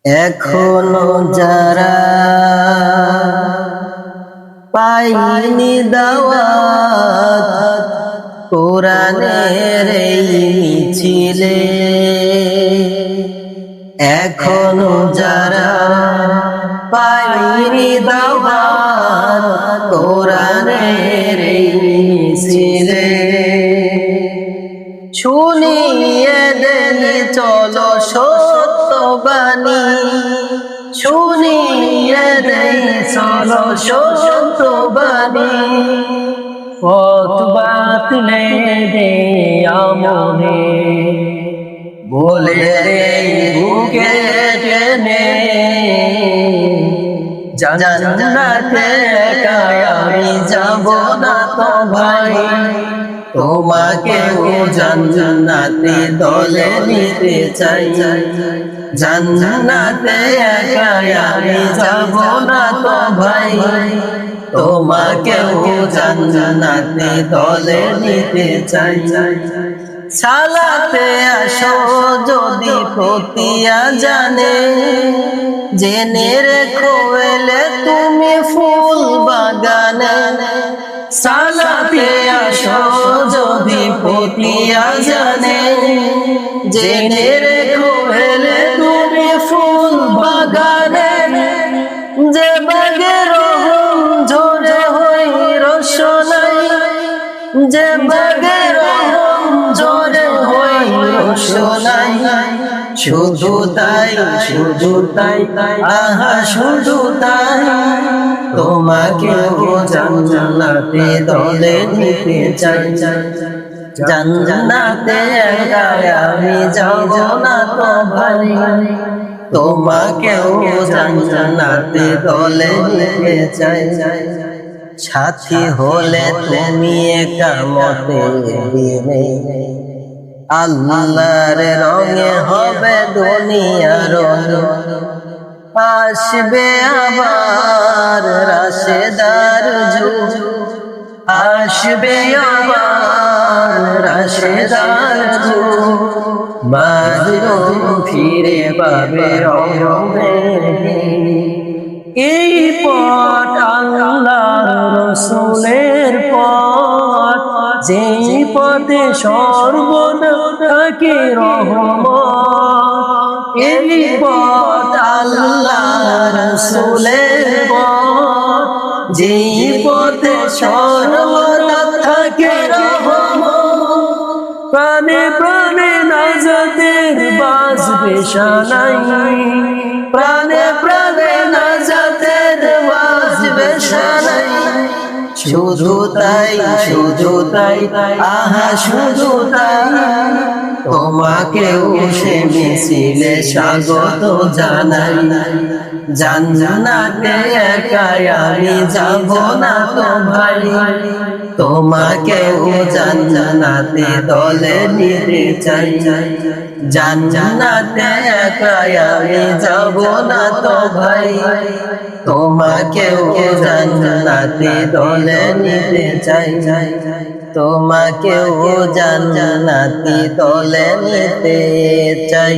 এখনো যারা পাইনি দাওয়াত কোরআনের এই মিছিলে, এখনো যারা পাইনি দাওয়াত কোরআনের এই মিছিলে, শুনিয়ে দেনি চলো সত্যবাণী, শুনিয়ে দেনি চলো সত্যবাণী, পথ বাতলে দে আমনে বলে রে বুকে টেনে, জান্নাতে একা আমি যাব না তো ভাই, তোমাকে ও জান্নাতে দলে নিতে চাই, জান্নাতে একা আমি যাব না তো ভাই, তোমাকে ও জান্নাতে দলে নিতে চাই। সালাতে আসো যদি প্রতিয়া জানে, জেনে রেখো এলে তুমি ফুল বাগানে, সালাতে আসো যদি প্রতিয়া জানে, জেনে রেখো এলে তুমি ফুল বাগানে, যে বাগের ঝরে হই রসনাই, যে বাগের ঝরে হই রসনাই, শুধু তাই শুধু তাই আহা শুধু তাই, তোমাকে ও জান্নাতে দলে নিতে চাই, জান্নাতে একা আমি যাব না তো ভাই, তোমাকে ও জান্নাতে দলে নিতে চাই। সাথী হলে তুমি একামতে দিনে, আল্লাহর রঙে হবে দুনিয়ার রঙ, আসবে আবার রাশেদার যুগ, আসবে আবার রাশেদার যুগ, মাজলুম ফিরে পাবে রঙের দিন। এই পথ আল্লাহর রাসূলের পথ, যেই পথে সর্বদা থাকে রহমত, এই পথ আল্লাহর রাসূলের পথ, যেই পথে সর্বদা থাকে রহমত, প্রাণে প্রাণে নাজাতের বাজবে শানাই, প্রাণে প্রাণে নাজাতের বাজবে শানাই, শুধু তাই শুধু তাই আহা শুধু তাই, তোমাকেও সে মিছিলে স্বাগত জানাই, জান্নাতে একা আমি যাব না তো ভাই, তোমাকেও জান্নাতে দলে নিতে চাই, জান্নাতে একা আমি যাব না তো ভাই, তোমাকেও জান্নাতে দলে নিতে চাই, তোমাকেও জান্নাতে দলে নিতে চাই।